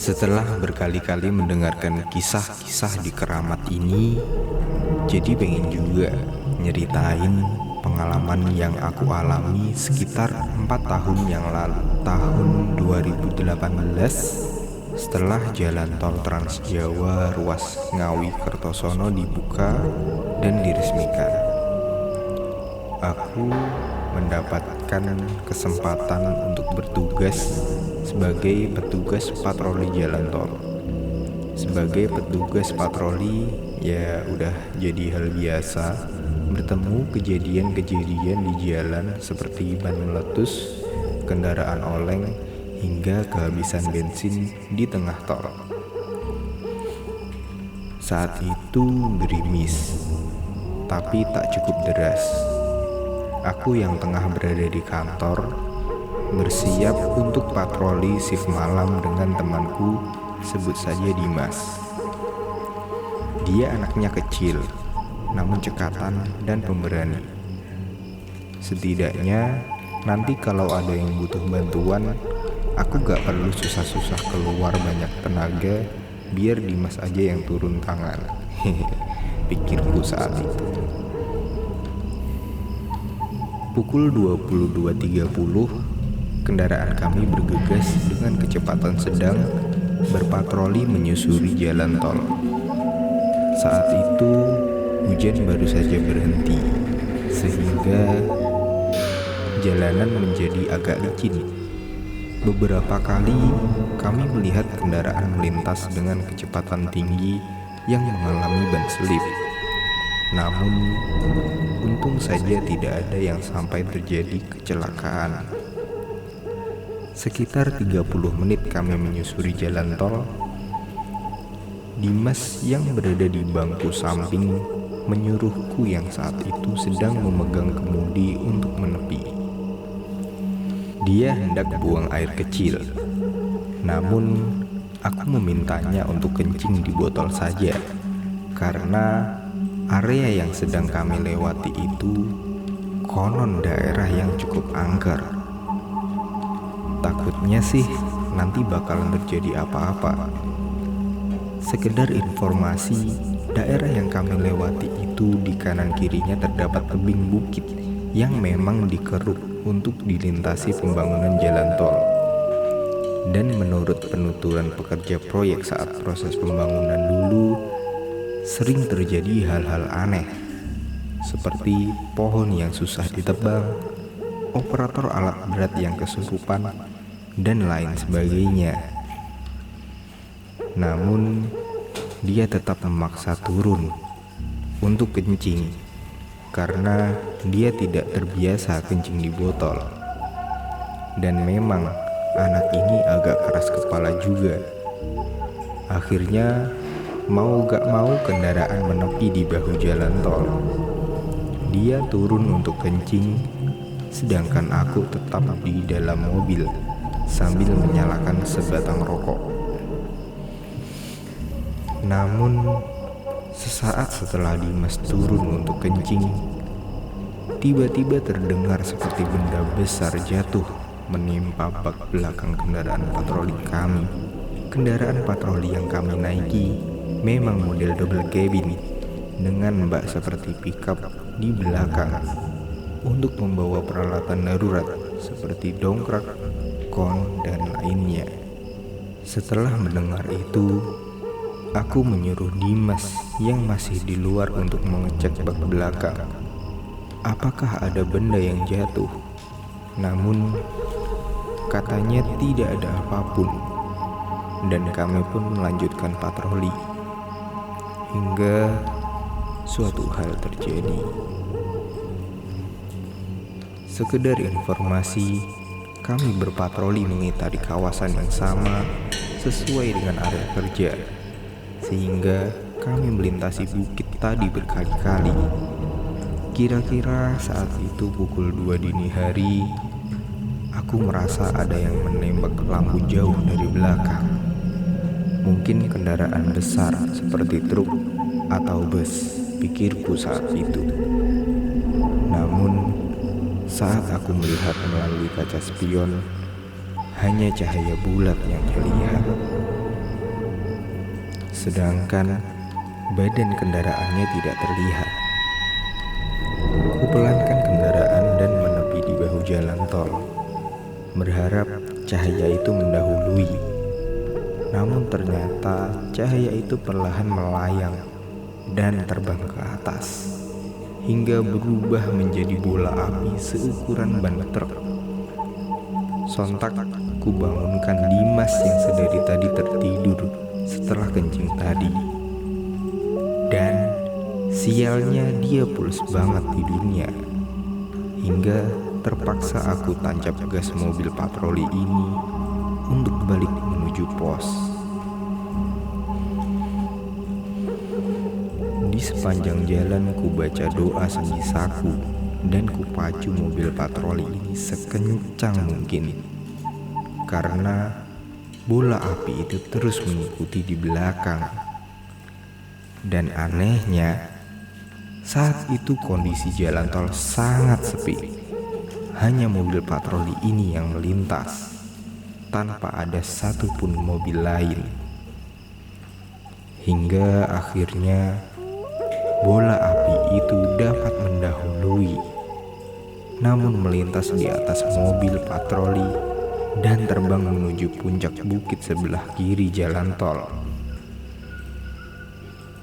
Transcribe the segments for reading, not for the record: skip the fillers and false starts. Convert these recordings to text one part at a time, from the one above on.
Setelah berkali-kali mendengarkan kisah-kisah di Keramat ini, jadi pengen juga nyeritain pengalaman yang aku alami sekitar 4 tahun yang lalu. Tahun 2018, setelah jalan tol Trans Jawa ruas Ngawi Kertosono dibuka dan diresmikan, aku mendapatkan kesempatan untuk bertugas sebagai petugas patroli jalan tol. Sebagai petugas patroli, ya udah jadi hal biasa bertemu kejadian-kejadian di jalan seperti ban meletus, kendaraan oleng, hingga kehabisan bensin di tengah tol. Saat itu gerimis, tapi tak cukup deras. Aku yang tengah berada di kantor bersiap untuk patroli shift malam dengan temanku, sebut saja Dimas. Dia anaknya kecil, namun cekatan dan pemberani. Setidaknya nanti kalau ada yang butuh bantuan, aku gak perlu susah-susah keluar banyak tenaga, biar Dimas aja yang turun tangan. Pikirku saat itu. Pukul 22.30, kendaraan kami bergegas dengan kecepatan sedang berpatroli menyusuri jalan tol. Saat itu hujan baru saja berhenti, sehingga jalanan menjadi agak licin. Beberapa kali kami melihat kendaraan melintas dengan kecepatan tinggi yang mengalami ban selip. Namun untung saja tidak ada yang sampai terjadi kecelakaan. Sekitar 30 menit kami menyusuri jalan tol. Dimas yang berada di bangku samping menyuruhku yang saat itu sedang memegang kemudi untuk menepi. Dia hendak buang air kecil, namun aku memintanya untuk kencing di botol saja, karena area yang sedang kami lewati itu konon daerah yang cukup angker. Takutnya sih nanti bakalan terjadi apa-apa. Sekedar informasi, daerah yang kami lewati itu di kanan kirinya terdapat tebing bukit yang memang dikeruk untuk dilintasi pembangunan jalan tol. Dan menurut penuturan pekerja proyek saat proses pembangunan dulu, sering terjadi hal-hal aneh, seperti pohon yang susah ditebang, operator alat berat yang kesurupan, dan lain sebagainya. Namun, dia tetap memaksa turun untuk kencing, karena dia tidak terbiasa kencing di botol. Dan memang anak ini agak keras kepala juga. Akhirnya mau gak mau kendaraan menepi di bahu jalan tol. Dia turun untuk kencing, sedangkan aku tetap di dalam mobil sambil menyalakan sebatang rokok. Namun sesaat setelah Dimas turun untuk kencing, tiba-tiba terdengar seperti benda besar jatuh menimpa bak belakang kendaraan patroli kami. Kendaraan patroli yang kami naiki memang model double cabin dengan bak seperti pickup di belakang untuk membawa peralatan darurat seperti dongkrak, kon, dan lainnya. Setelah mendengar itu, aku menyuruh Dimas yang masih di luar untuk mengecek bak belakang apakah ada benda yang jatuh. Namun katanya tidak ada apapun, dan kami pun melanjutkan patroli hingga suatu hal terjadi. Sekedar informasi, kami berpatroli mengitari kawasan yang sama sesuai dengan area kerja, sehingga kami melintasi bukit tadi berkali-kali. Kira-kira saat itu pukul 2 dini hari, aku merasa ada yang menembak lampu jauh dari belakang. Mungkin kendaraan besar seperti truk atau bus, pikirku saat itu. Namun saat aku melihat melalui kaca spion, hanya cahaya bulat yang terlihat. sedangkan badan kendaraannya tidak terlihat. Kupelankan kendaraan dan menepi di bahu jalan tol, berharap cahaya itu mendahului. Namun ternyata cahaya itu perlahan melayang dan terbang ke atas, hingga berubah menjadi bola api seukuran ban truk. Sontak kubangunkan Dimas yang sedari tadi tertidur setelah kencing tadi. Dan sialnya dia pules banget tidurnya, hingga terpaksa aku tancap gas mobil patroli ini untuk balik menuju pos. Di sepanjang jalan ku baca doa sebisaku dan ku pacu mobil patroli ini sekencang mungkin, karena bola api itu terus mengikuti di belakang. Dan anehnya, saat itu kondisi jalan tol sangat sepi. Hanya mobil patroli ini yang melintas, tanpa ada satupun mobil lain. Hingga akhirnya bola api itu dapat mendahului, namun melintas di atas mobil patroli dan terbang menuju puncak bukit sebelah kiri jalan tol,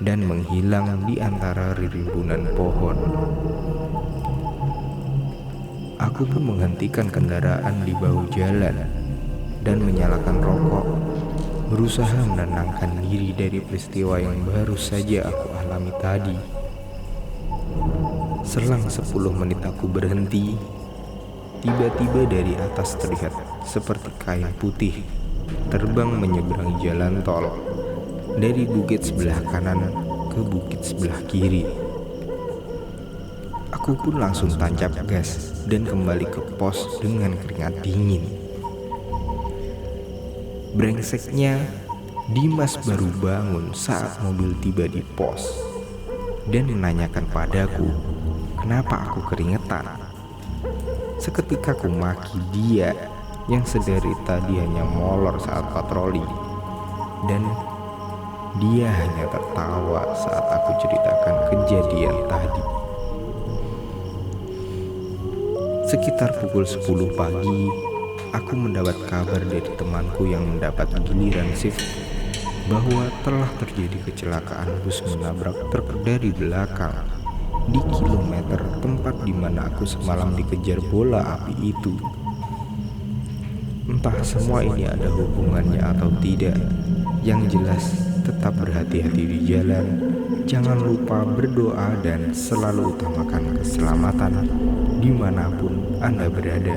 dan menghilang di antara rimbunan pohon. Aku pun menghentikan kendaraan di bahu jalan dan menyalakan rokok, berusaha menenangkan diri dari peristiwa yang baru saja aku alami tadi. Selang 10 menit aku berhenti, tiba-tiba dari atas terlihat seperti kain putih terbang menyeberangi jalan tol dari bukit sebelah kanan ke bukit sebelah kiri. Aku pun langsung tancap gas dan kembali ke pos dengan keringat dingin. Brengseknya, Dimas baru bangun saat mobil tiba di pos dan menanyakan padaku kenapa aku keringetan. Seketika aku maki dia yang sedari tadi hanya molor saat patroli, dan dia hanya tertawa saat aku ceritakan kejadian tadi. Sekitar pukul 10 pagi, aku mendapat kabar dari temanku yang mendapat giliran shift bahwa telah terjadi kecelakaan bus menabrak truk dari belakang di kilometer tempat di mana aku semalam dikejar bola api itu. Entah semua ini ada hubungannya atau tidak, yang jelas tetap berhati-hati di jalan, jangan lupa berdoa dan selalu utamakan keselamatan dimanapun Anda berada.